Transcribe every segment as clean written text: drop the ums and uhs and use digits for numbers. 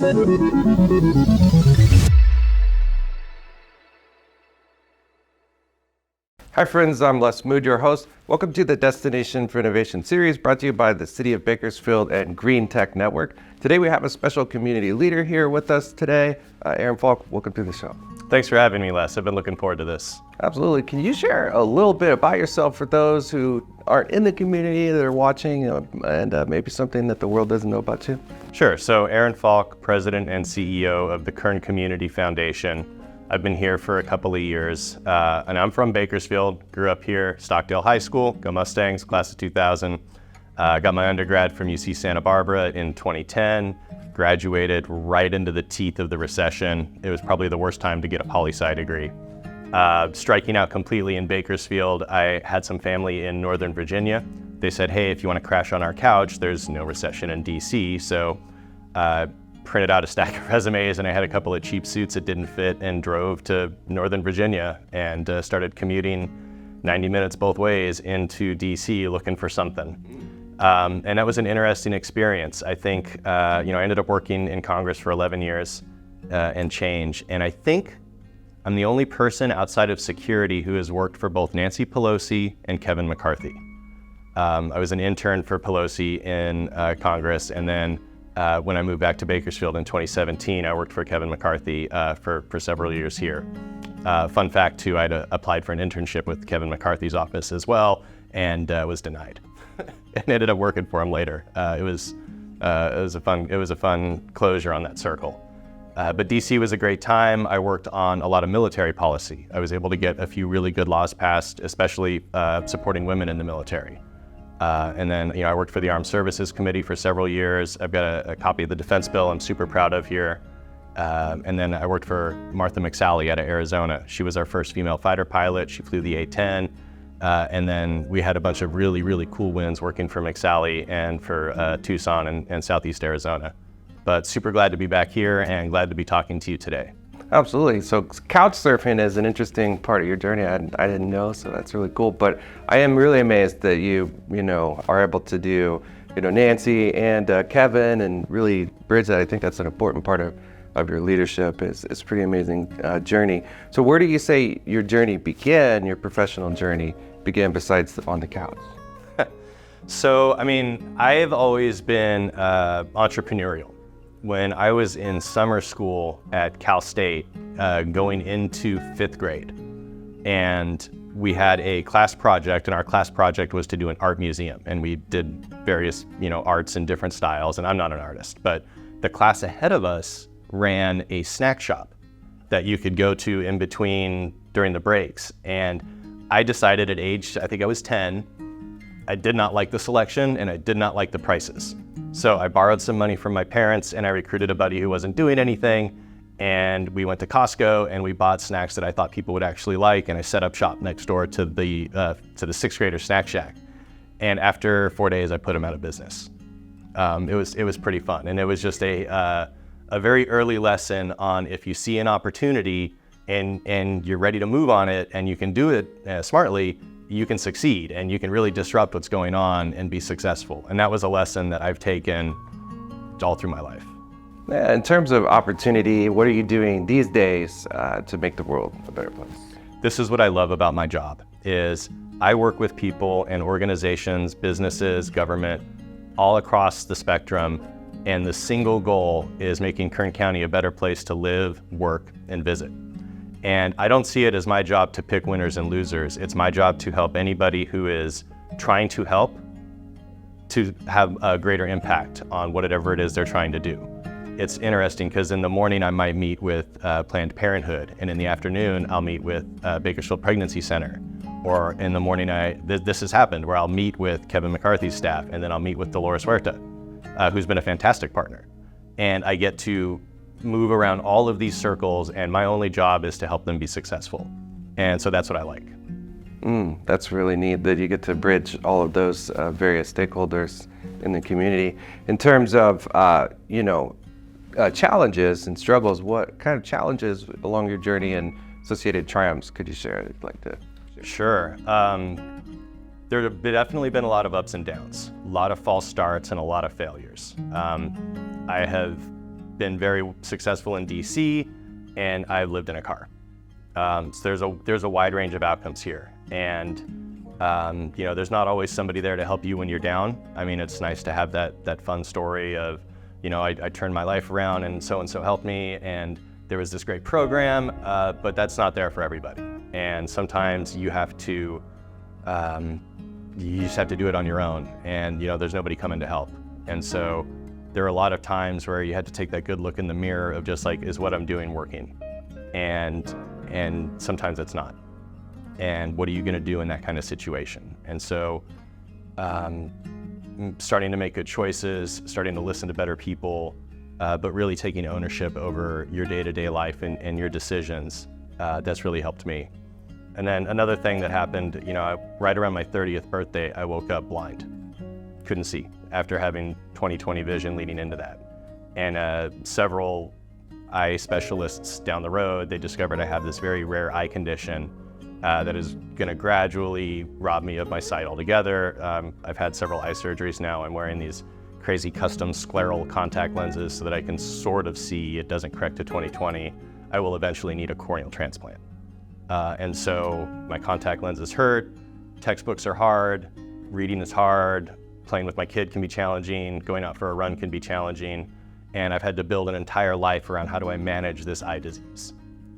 Hi friends, I'm Les Mood, your host. Welcome to the Destination for Innovation series brought to you by the City of Bakersfield and GreenTech Network. Today we have a special community leader here with us today. Aaron Falk, welcome to the show. Thanks for having me, Les. I've been looking forward to this. Absolutely. Can you share a little bit about yourself for those who aren't in the community that are watching and maybe something that the world doesn't know about too? Sure. So Aaron Falk, President and CEO of the Kern Community Foundation. I've been here for a couple of years, and I'm from Bakersfield, grew up here, Stockdale High School, go Mustangs, class of 2000. Got my undergrad from UC Santa Barbara in 2010, graduated right into the teeth of the recession. It was probably the worst time to get a poli-sci degree. Striking out completely in Bakersfield, I had some family in Northern Virginia. They said, hey, if you want to crash on our couch, there's no recession in DC. So printed out a stack of resumes, and I had a couple of cheap suits that didn't fit and drove to Northern Virginia and started commuting 90 minutes both ways into DC looking for something. And that was an interesting experience. I think, I ended up working in Congress for 11 years and change. And I think I'm the only person outside of security who has worked for both Nancy Pelosi and Kevin McCarthy. I was an intern for Pelosi in Congress, and then when I moved back to Bakersfield in 2017, I worked for Kevin McCarthy for several years here. Fun fact too, I'd applied for an internship with Kevin McCarthy's office as well, and was denied, and ended up working for him later. It was a fun closure on that circle. But DC was a great time. I worked on a lot of military policy. I was able to get a few really good laws passed, especially supporting women in the military. And then, I worked for the Armed Services Committee for several years. I've got a copy of the defense bill I'm super proud of here. And then I worked for Martha McSally out of Arizona. She was our first female fighter pilot. She flew the A-10. And then we had a bunch of really, really cool wins working for McSally and for Tucson and Southeast Arizona. But super glad to be back here and glad to be talking to you today. Absolutely. So couch surfing is an interesting part of your journey. I didn't know, so that's really cool. But I am really amazed that you are able to do, Nancy and Kevin and really bridge that. I think that's an important part of your leadership. It's a pretty amazing journey. So where do you say your journey began, your professional journey began besides on the couch? So, I've always been entrepreneurial. When I was in summer school at Cal State, going into 5th grade, and we had a class project, and our class project was to do an art museum, and we did various, arts in different styles, and I'm not an artist, but the class ahead of us ran a snack shop that you could go to in between during the breaks, and I decided at age, I think I was 10, I did not like the selection, and I did not like the prices. So I borrowed some money from my parents, and I recruited a buddy who wasn't doing anything, and we went to Costco and we bought snacks that I thought people would actually like, and I set up shop next door to the 6th grader snack shack. And after 4 days, I put them out of business. It was pretty fun, and it was just a very early lesson on if you see an opportunity and you're ready to move on it and you can do it smartly, you can succeed and you can really disrupt what's going on and be successful. And that was a lesson that I've taken all through my life. Yeah, in terms of opportunity, what are you doing these days to make the world a better place? This is what I love about my job, is I work with people and organizations, businesses, government, all across the spectrum. And the single goal is making Kern County a better place to live, work, and visit. And I don't see it as my job to pick winners and losers. It's my job to help anybody who is trying to help to have a greater impact on whatever it is they're trying to do. It's interesting because in the morning I might meet with Planned Parenthood, and in the afternoon I'll meet with Bakersfield Pregnancy Center. Or in the morning, this has happened, where I'll meet with Kevin McCarthy's staff, and then I'll meet with Dolores Huerta, who's been a fantastic partner. And I get to move around all of these circles, and my only job is to help them be successful. And so that's what I like. That's really neat that you get to bridge all of those various stakeholders in the community. In terms of, challenges and struggles, what kind of challenges along your journey and associated triumphs could you share? I'd like to share. Sure. There have definitely been a lot of ups and downs, a lot of false starts and a lot of failures. I have been very successful in DC, and I've lived in a car. So there's a wide range of outcomes here. And there's not always somebody there to help you when you're down. I mean, it's nice to have that fun story of, I turned my life around and so helped me, and there was this great program, but that's not there for everybody. And sometimes you have to, you just have to do it on your own, and there's nobody coming to help. And so there are a lot of times where you had to take that good look in the mirror of just like, is what I'm doing working? And sometimes it's not. And what are you gonna do in that kind of situation? And so starting to make good choices, starting to listen to better people, but really taking ownership over your day-to-day life and your decisions, that's really helped me. And then another thing that happened, right around my 30th birthday, I woke up blind. Couldn't see after having 20/20 vision leading into that. And several eye specialists down the road, they discovered I have this very rare eye condition that is gonna gradually rob me of my sight altogether. I've had several eye surgeries now. I'm wearing these crazy custom scleral contact lenses so that I can sort of see. It doesn't correct to 20/20. I will eventually need a corneal transplant. And so my contact lenses hurt, textbooks are hard, reading is hard, playing with my kid can be challenging, going out for a run can be challenging, and I've had to build an entire life around how do I manage this eye disease.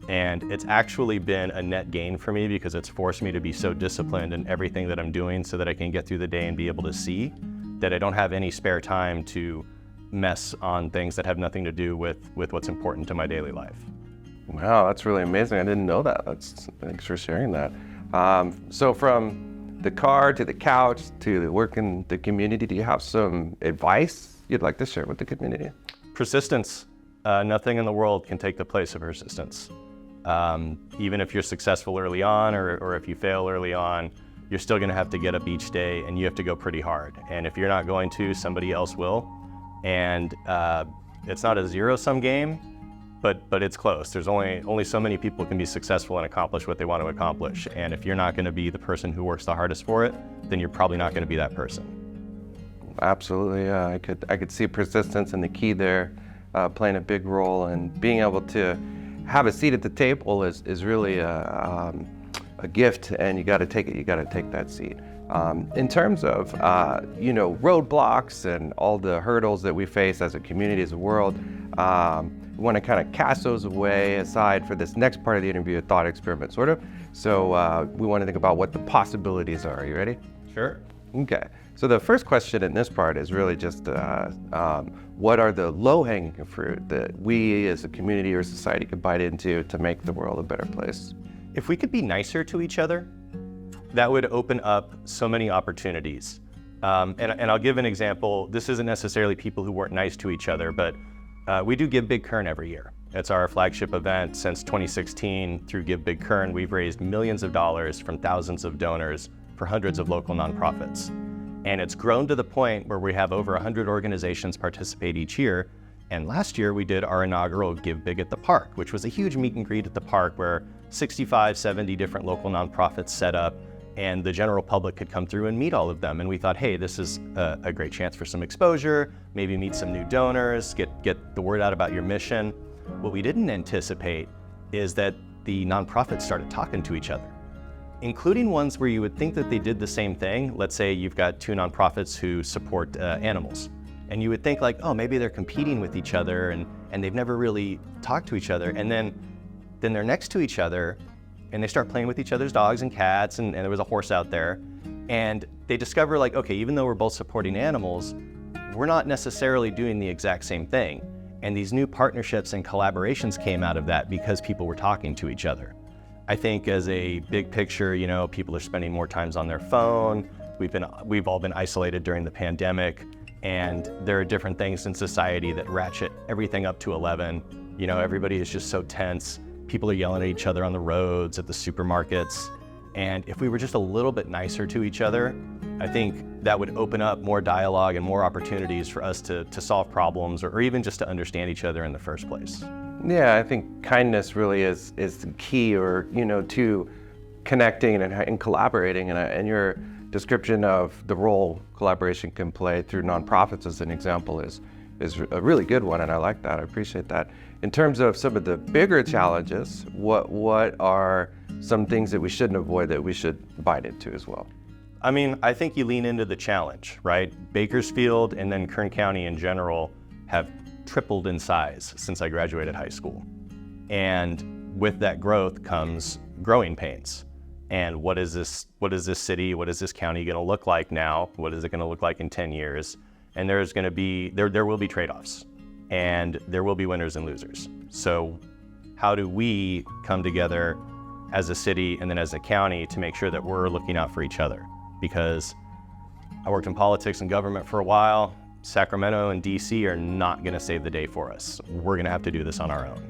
And it's actually been a net gain for me because it's forced me to be so disciplined in everything that I'm doing so that I can get through the day and be able to see, that I don't have any spare time to mess on things that have nothing to do with what's important to my daily life. Wow, that's really amazing. I didn't know that. Thanks for sharing that. So from the car to the couch to the work in the community, do you have some advice you'd like to share with the community? Persistence. Nothing in the world can take the place of persistence. Even if you're successful early on or if you fail early on, you're still gonna have to get up each day and you have to go pretty hard. And if you're not going to, somebody else will. And it's not a zero-sum game, but it's close. There's only so many people can be successful and accomplish what they want to accomplish. And if you're not gonna be the person who works the hardest for it, then you're probably not gonna be that person. Absolutely, yeah. I could see persistence and the key there playing a big role, and being able to have a seat at the table is really a gift, and you got to take it. You got to take that seat. In terms of roadblocks and all the hurdles that we face as a community, as a world, we want to kind of cast those away aside for this next part of the interview, a thought experiment, sort of. So we want to think about what the possibilities are. Are you ready? Sure. Okay. So the first question in this part is really just what are the low-hanging fruit that we as a community or society could bite into to make the world a better place? If we could be nicer to each other, that would open up so many opportunities. And I'll give an example. This isn't necessarily people who weren't nice to each other, but we do Give Big Kern every year. It's our flagship event. Since 2016, through Give Big Kern, we've raised millions of dollars from thousands of donors for hundreds of local nonprofits. And it's grown to the point where we have over 100 organizations participate each year. And last year we did our inaugural Give Big at the Park, which was a huge meet and greet at the park where 65, 70 different local nonprofits set up, and the general public could come through and meet all of them. And we thought, hey, this is a great chance for some exposure, maybe meet some new donors, get the word out about your mission. What we didn't anticipate is that the nonprofits started talking to each other, including ones where you would think that they did the same thing. Let's say you've got two nonprofits who support animals, and you would think like, oh, maybe they're competing with each other and they've never really talked to each other. And then they're next to each other and they start playing with each other's dogs and cats, and there was a horse out there. And they discover like, okay, even though we're both supporting animals, we're not necessarily doing the exact same thing. And these new partnerships and collaborations came out of that because people were talking to each other. I think as a big picture, people are spending more times on their phone. We've all been isolated during the pandemic, and there are different things in society that ratchet everything up to 11. Everybody is just so tense. People are yelling at each other on the roads, at the supermarkets. And if we were just a little bit nicer to each other, I think that would open up more dialogue and more opportunities for us to solve problems or even just to understand each other in the first place. Yeah, I think kindness really is the key, or to connecting and collaborating. And your description of the role collaboration can play through nonprofits as an example is is a really good one, and I like that. I appreciate that. In terms of some of the bigger challenges, what are some things that we shouldn't avoid that we should bite into as well? I mean, I think you lean into the challenge, right? Bakersfield and then Kern County in general have tripled in size since I graduated high school. And with that growth comes growing pains. And what is this city, what is this county gonna look like now? What is it gonna look like in 10 years? And there will be trade-offs, and there will be winners and losers. So how do we come together as a city and then as a county to make sure that we're looking out for each other? Because I worked in politics and government for a while. Sacramento and DC are not gonna save the day for us. We're gonna have to do this on our own.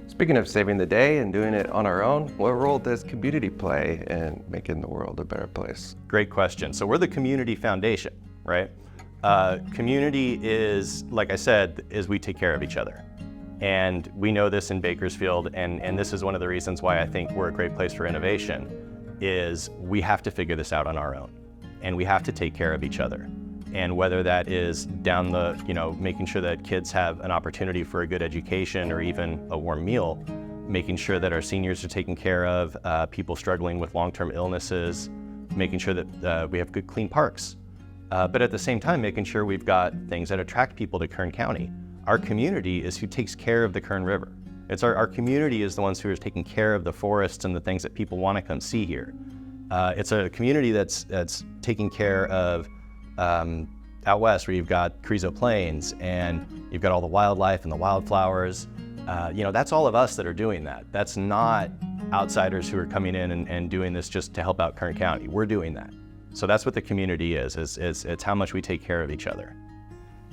Speaking of saving the day and doing it on our own, what role does community play in making the world a better place? Great question. So we're the community foundation, right? Community is, like I said, is we take care of each other. And we know this in Bakersfield, and this is one of the reasons why I think we're a great place for innovation, is we have to figure this out on our own. And we have to take care of each other. And whether that is down the, making sure that kids have an opportunity for a good education or even a warm meal, making sure that our seniors are taken care of, people struggling with long-term illnesses, making sure that we have good, clean parks. But at the same time, making sure we've got things that attract people to Kern County. Our community is who takes care of the Kern River. It's our community is the ones who are taking care of the forests and the things that people want to come see here. It's a community that's taking care of out west, where you've got Carrizo Plains and you've got all the wildlife and the wildflowers. That's all of us that are doing that. That's not outsiders who are coming in and doing this just to help out Kern County. We're doing that. So that's what the community is it's how much we take care of each other.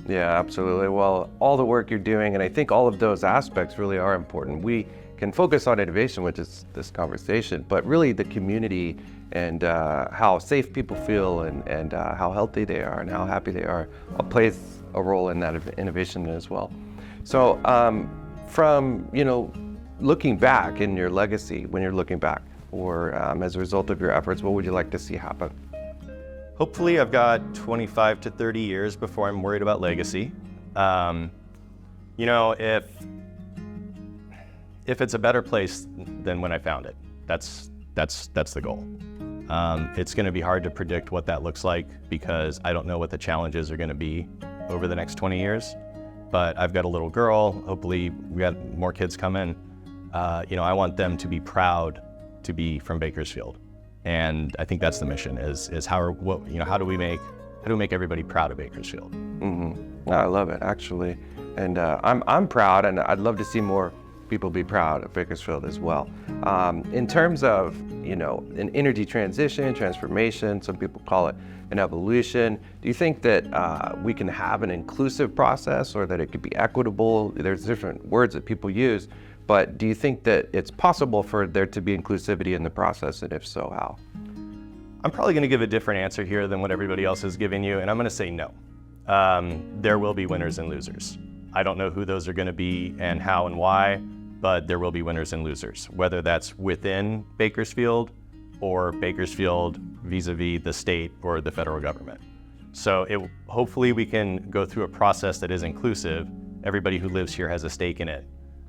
Yeah, absolutely. Well, all the work you're doing, and I think all of those aspects really are important. We can focus on innovation, which is this conversation, but really the community and how safe people feel and how healthy they are and how happy they are plays a role in that innovation as well. So from looking back in your legacy, when you're looking back, or as a result of your efforts, what would you like to see happen? Hopefully I've got 25 to 30 years before I'm worried about legacy. If it's a better place than when I found it, that's the goal. It's gonna be hard to predict what that looks like because I don't know what the challenges are gonna be over the next 20 years. But I've got a little girl, hopefully we got more kids coming. I want them to be proud to be from Bakersfield. And I think that's the mission is how do we make everybody proud of Bakersfield? Mm-hmm. I love it, actually. And I'm proud, and I'd love to see more people be proud of Bakersfield as well. In terms of, an energy transition, transformation, some people call it an evolution. Do you think that we can have an inclusive process or that it could be equitable? There's different words that people use, but do you think that it's possible for there to be inclusivity in the process, and if so, how? I'm probably gonna give a different answer here than what everybody else is giving you, and I'm gonna say no. There will be winners and losers. I don't know who those are gonna be and how and why, but there will be winners and losers, whether that's within Bakersfield or Bakersfield vis-a-vis the state or the federal government. So hopefully we can go through a process that is inclusive. Everybody who lives here has a stake in it.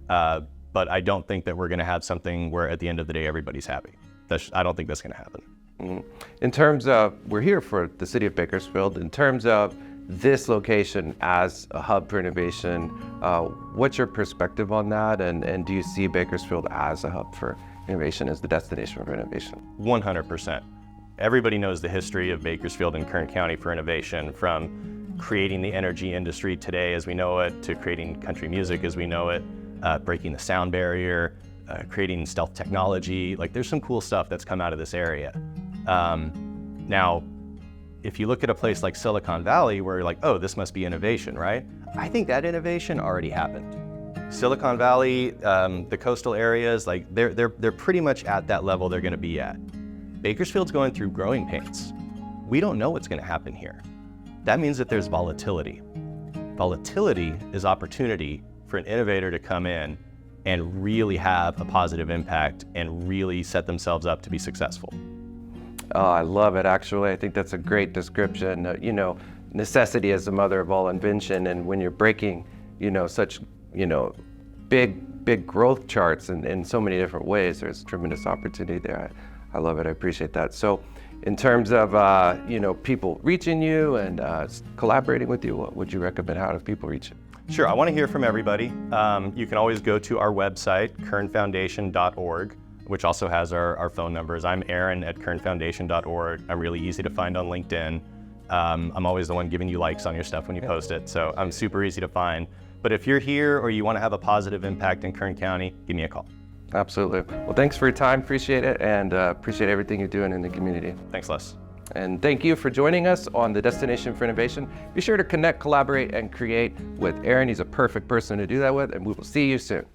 But I don't think that we're gonna have something where at the end of the day, everybody's happy. I don't think that's gonna happen. Mm-hmm. In terms of, we're here for the city of Bakersfield, in terms of this location as a hub for innovation, what's your perspective on that? And do you see Bakersfield as a hub for innovation, as the destination for innovation? 100%. Everybody knows the history of Bakersfield and Kern County for innovation, from creating the energy industry today as we know it, to creating country music as we know it, breaking the sound barrier, creating stealth technology. Like, there's some cool stuff that's come out of this area. Now, if you look at a place like Silicon Valley, where you're like, oh, this must be innovation, right? I think that innovation already happened. Silicon Valley, the coastal areas, like they're pretty much at that level they're gonna be at. Bakersfield's going through growing pains. We don't know what's gonna happen here. That means that there's volatility. Volatility is opportunity for an innovator to come in and really have a positive impact and really set themselves up to be successful. Oh, I love it, actually. I think that's a great description. necessity is the mother of all invention, and when you're breaking, such, big growth charts in so many different ways, there's tremendous opportunity there. I love it. I appreciate that. So in terms of, people reaching you and collaborating with you, what would you recommend? How do people reach you? Sure, I want to hear from everybody. You can always go to our website, kernfoundation.org, which also has our phone numbers. I'm Aaron at kernfoundation.org. I'm really easy to find on LinkedIn. I'm always the one giving you likes on your stuff when you post it, so I'm super easy to find. But if you're here or you want to have a positive impact in Kern County, give me a call. Absolutely. Well, thanks for your time. Appreciate it, and appreciate everything you're doing in the community. Thanks, Les. And thank you for joining us on the Destination for Innovation. Be sure to connect, collaborate, and create with Aaron. He's a perfect person to do that with, and we will see you soon.